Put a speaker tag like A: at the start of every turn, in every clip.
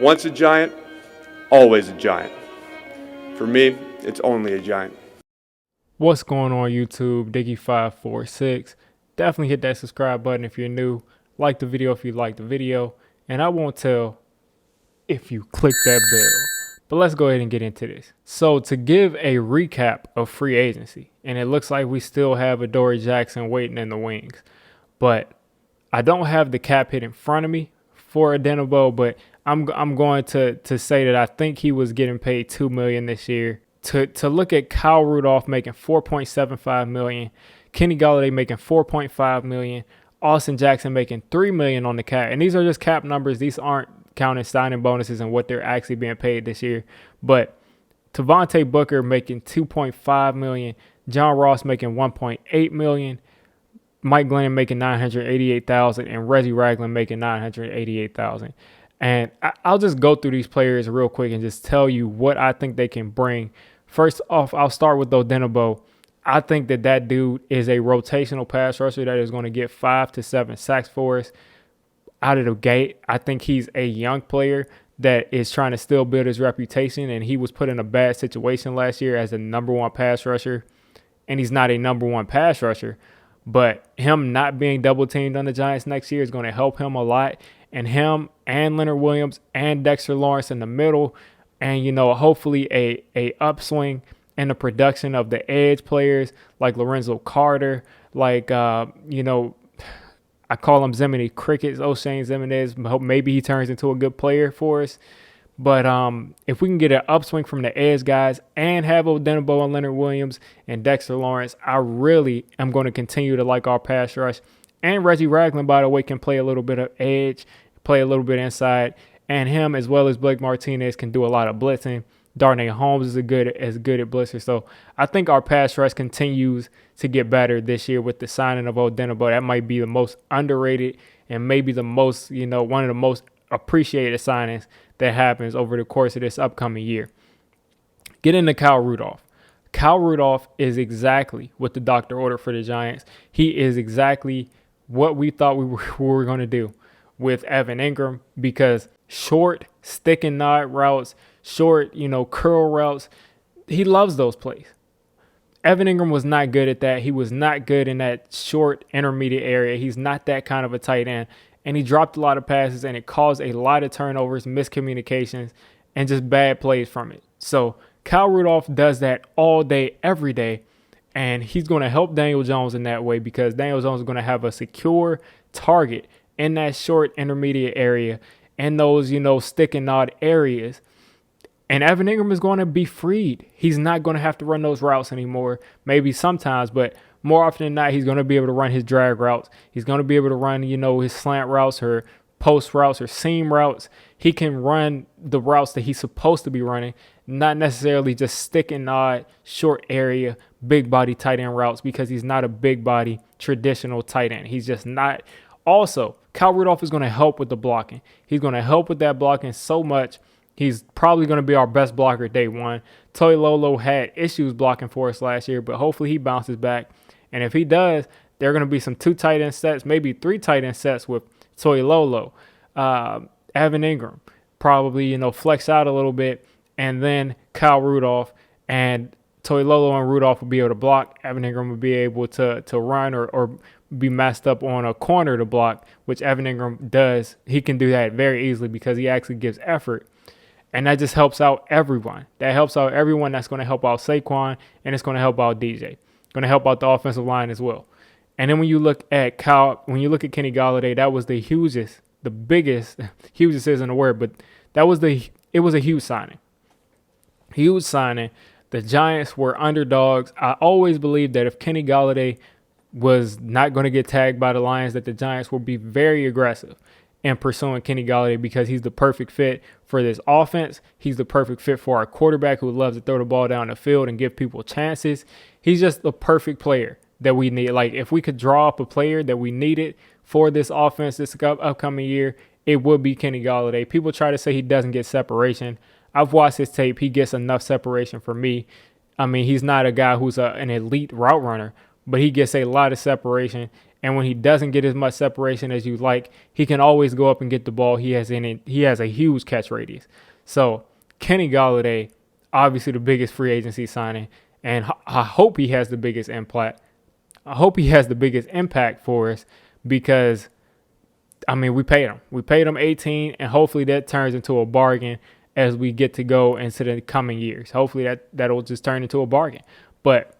A: Once a giant, always a giant. For me, it's only a giant.
B: What's going on YouTube? Diggy546. Definitely hit that subscribe button if you're new. Like the video if you like the video. And I won't tell if you click that bell. But let's go ahead and get into this. So to give a recap of free agency, and it looks like we still have Adoree Jackson waiting in the wings. But I don't have the cap hit in front of me for Adoree, but I'm going to say that I think he was getting paid $2 million this year. To look at Kyle Rudolph making $4.75 million, Kenny Golladay making $4.5 million, Austin Jackson making $3 million on the cap, and these are just cap numbers. These aren't counting signing bonuses and what they're actually being paid this year. But Devontae Booker making $2.5 million, John Ross making $1.8 million, Mike Glennon making $988,000, and Reggie Ragland making $988,000. And I'll just go through these players real quick and just tell you what I think they can bring. First off, I'll start with Adoree. I think that dude is a rotational pass rusher that is going to get 5 to 7 sacks for us out of the gate. I think he's a young player that is trying to still build his reputation, and he was put in a bad situation last year as a number one pass rusher, and he's not a number one pass rusher. But him not being double teamed on the Giants next year is going to help him a lot. And him and Leonard Williams and Dexter Lawrence in the middle, and, hopefully a upswing in the production of the edge players like Lorenzo Carter, like, I call him Zimini Crickets, O'Shane Zimenez. Maybe he turns into a good player for us. But if we can get an upswing from the edge guys and have Adoree and Leonard Williams and Dexter Lawrence, I really am going to continue to like our pass rush. And Reggie Ragland, by the way, can play a little bit of edge, play a little bit inside. And him, as well as Blake Martinez, can do a lot of blitzing. Darnay Holmes is good at blitzers. So I think our pass rush continues to get better this year with the signing of Adoree. That might be the most underrated and maybe the most, one of the most appreciated signings that happens over the course of this upcoming year. Get into Kyle Rudolph. Kyle Rudolph is exactly what the doctor ordered for the Giants. He is exactly what we thought we were going to do with Evan Ingram, because short stick and nod routes, short, curl routes, he loves those plays. Evan Ingram was not good at that. He was not good in that short intermediate area. He's not that kind of a tight end. And he dropped a lot of passes, and it caused a lot of turnovers, miscommunications, and just bad plays from it. So Kyle Rudolph does that all day, every day. And he's going to help Daniel Jones in that way, because Daniel Jones is going to have a secure target in that short intermediate area and those, stick and nod areas. And Evan Ingram is going to be freed. He's not going to have to run those routes anymore. Maybe sometimes, but more often than not, he's going to be able to run his drag routes. He's going to be able to run, his slant routes or post routes or seam routes. He can run the routes that he's supposed to be running, not necessarily just stick and nod, short area, big body tight end routes, because he's not a big body traditional tight end. He's just not. Also, Kyle Rudolph is going to help with the blocking. He's going to help with that blocking so much. He's probably going to be our best blocker day one. Toy Lolo had issues blocking for us last year, but hopefully he bounces back. And if he does, there are going to be some 2 tight end sets, maybe 3 tight end sets with Toy Lolo, Evan Ingram, probably, flex out a little bit, and then Kyle Rudolph, and Toy Lolo and Rudolph will be able to block. Evan Ingram will be able to run or be messed up on a corner to block, which Evan Ingram does. He can do that very easily because he actually gives effort. And that just helps out everyone. That helps out everyone. That's going to help out Saquon, and it's going to help out DJ. Going to help out the offensive line as well. And then when you look at Kenny Golladay, that was the biggest, hugest isn't a word, but it was a huge signing. Huge signing. The Giants were underdogs. I always believed that if Kenny Golladay was not going to get tagged by the Lions, that the Giants would be very aggressive in pursuing Kenny Golladay, because he's the perfect fit for this offense. He's the perfect fit for our quarterback who loves to throw the ball down the field and give people chances. He's just the perfect player that we need. Like, if we could draw up a player that we needed for this offense this upcoming year, it would be Kenny Golladay. People try to say he doesn't get separation. I've watched his tape. He gets enough separation for me. I mean, he's not a guy who's an elite route runner, but he gets a lot of separation And when he doesn't get as much separation as you like, he can always go up and get the ball. He has a huge catch radius. So Kenny Golladay, obviously the biggest free agency signing, and I hope he has the biggest impact. I hope he has the biggest impact for us because, I mean, we paid him. We paid him 18, and hopefully that turns into a bargain as we get to go into the coming years. Hopefully that'll just turn into a bargain. But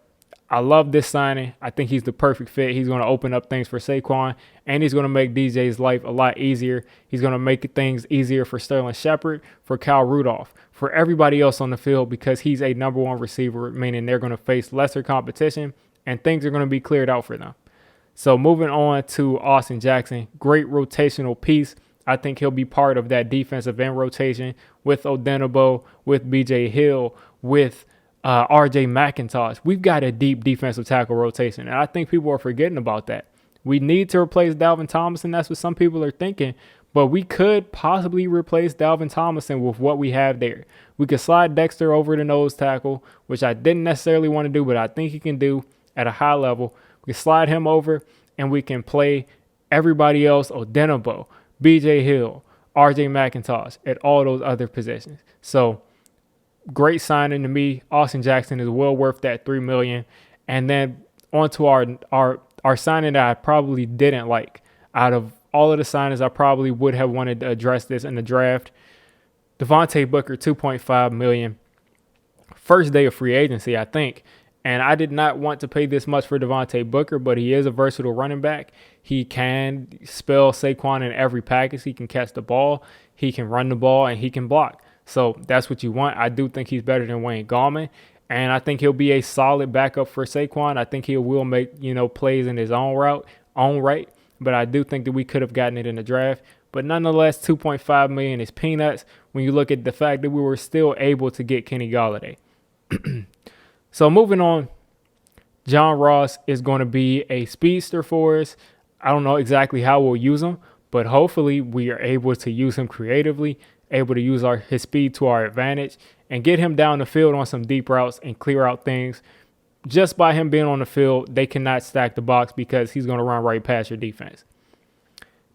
B: I love this signing. I think he's the perfect fit. He's going to open up things for Saquon, and he's going to make DJ's life a lot easier. He's going to make things easier for Sterling Shepard, for Kyle Rudolph, for everybody else on the field because he's a number one receiver, meaning they're going to face lesser competition, and things are going to be cleared out for them. So moving on to Austin Jackson, great rotational piece. I think he'll be part of that defensive end rotation with Odenigbo, with B.J. Hill, with R.J. McIntosh. We've got a deep defensive tackle rotation, and I think people are forgetting about that. We need to replace Dalvin Tomlinson. That's what some people are thinking, but we could possibly replace Dalvin Tomlinson with what we have there. We could slide Dexter over to nose tackle, which I didn't necessarily want to do, but I think he can do at a high level. We can slide him over, and we can play everybody else, Odenigbo, B.J. Hill, R.J. McIntosh, at all those other positions. So great signing to me. Austin Jackson is well worth that $3 million. And then on to our signing that I probably didn't like. Out of all of the signings, I probably would have wanted to address this in the draft. Devontae Booker, $2.5 million. First day of free agency, I think. And I did not want to pay this much for Devontae Booker, but he is a versatile running back. He can spell Saquon in every package. He can catch the ball, he can run the ball, and he can block. So that's what you want. I do think he's better than Wayne Gallman, and I think he'll be a solid backup for Saquon. I think he will make, plays in his own right, but I do think that we could have gotten it in the draft. But nonetheless, $2.5 million is peanuts when you look at the fact that we were still able to get Kenny Golladay. So moving on, John Ross is going to be a speedster for us. I don't know exactly how we'll use him, but hopefully we are able to use him creatively, able to use his speed to our advantage, and get him down the field on some deep routes and clear out things. Just by him being on the field, they cannot stack the box because he's going to run right past your defense.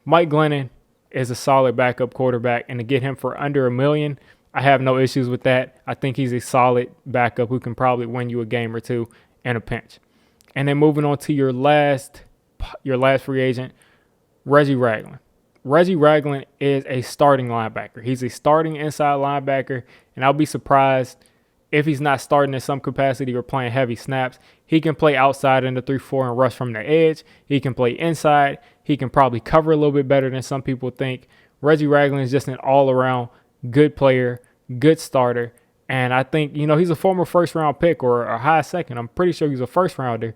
B: Mike Glennon is a solid backup quarterback, and to get him for under $1 million, I have no issues with that. I think he's a solid backup who can probably win you a game or two in a pinch. And then moving on to your last free agent, Reggie Ragland. Reggie Ragland is a starting linebacker. He's a starting inside linebacker, and I'll be surprised if he's not starting in some capacity or playing heavy snaps. He can play outside in the 3-4 and rush from the edge. He can play inside. He can probably cover a little bit better than some people think. Reggie Ragland is just an all-around good player, good starter, and I think, he's a former first-round pick or a high second. I'm pretty sure he's a first-rounder,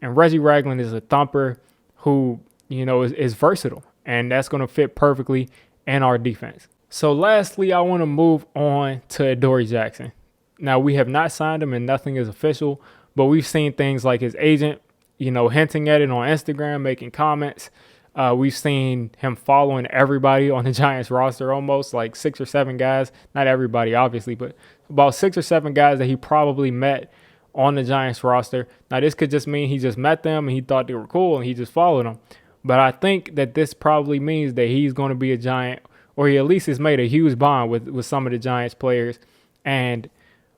B: and Reggie Ragland is a thumper who, is versatile, and that's going to fit perfectly in our defense. So lastly, I want to move on to Adoree Jackson. Now, we have not signed him and nothing is official, but we've seen things like his agent, hinting at it on Instagram, making comments. We've seen him following everybody on the Giants roster, almost like 6 or 7 guys. Not everybody, obviously, but about 6 or 7 guys that he probably met on the Giants roster. Now, this could just mean he just met them and he thought they were cool and he just followed them. But I think that this probably means that he's going to be a Giant, or he at least has made a huge bond with some of the Giants players. And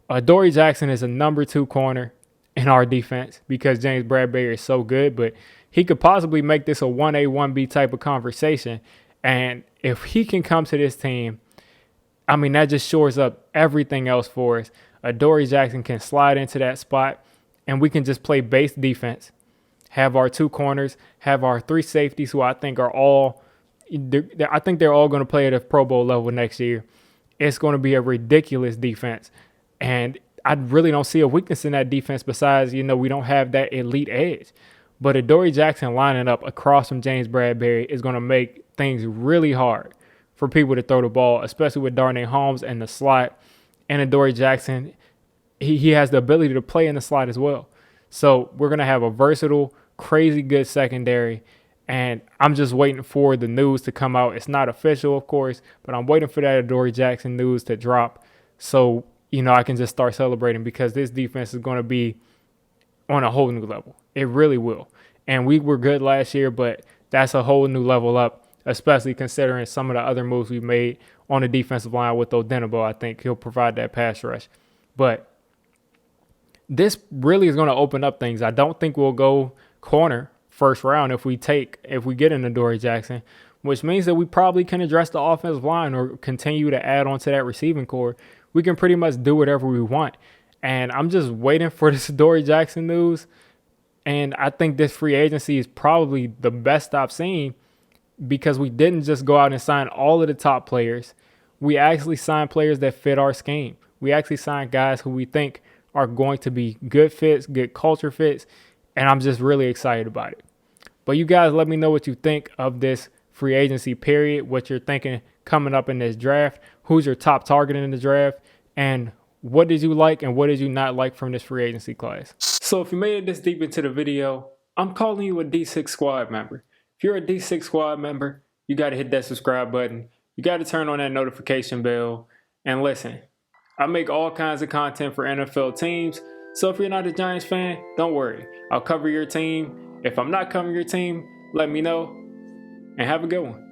B: Adoree Jackson is a number 2 corner in our defense because James Bradbury is so good, but he could possibly make this a 1A, 1B type of conversation. And if he can come to this team, I mean, that just shores up everything else for us. Adoree Jackson can slide into that spot, and we can just play base defense, have our 2 corners, have our 3 safeties who I think they're all going to play at a Pro Bowl level next year. It's going to be a ridiculous defense. And I really don't see a weakness in that defense besides, we don't have that elite edge. But Adoree Jackson lining up across from James Bradbury is going to make things really hard for people to throw the ball, especially with Darnay Holmes in the slot. And Adoree Jackson, he has the ability to play in the slot as well. So we're going to have a versatile, crazy good secondary. And I'm just waiting for the news to come out. It's not official, of course, but I'm waiting for that Adoree Jackson news to drop so, I can just start celebrating because this defense is going to be on a whole new level. It really will. And we were good last year, but that's a whole new level up, especially considering some of the other moves we made on the defensive line with Odenigbo. I think he'll provide that pass rush. But this really is going to open up things. I don't think we'll go corner first round if we get an Adoree Jackson, which means that we probably can address the offensive line or continue to add on to that receiving core. We can pretty much do whatever we want. And I'm just waiting for this Adoree Jackson news. And I think this free agency is probably the best I've seen because we didn't just go out and sign all of the top players. We actually signed players that fit our scheme. We actually signed guys who we think are going to be good fits, good culture fits, and I'm just really excited about it. But you guys let me know what you think of this free agency period, what you're thinking coming up in this draft, who's your top target in the draft, and what did you like and what did you not like from this free agency class. So if you made it this deep into the video, I'm calling you a D6 squad member. If you're a D6 squad member, you got to hit that subscribe button. You got to turn on that notification bell. And listen, I make all kinds of content for NFL teams. So if you're not a Giants fan, don't worry. I'll cover your team. If I'm not covering your team, let me know. And have a good one.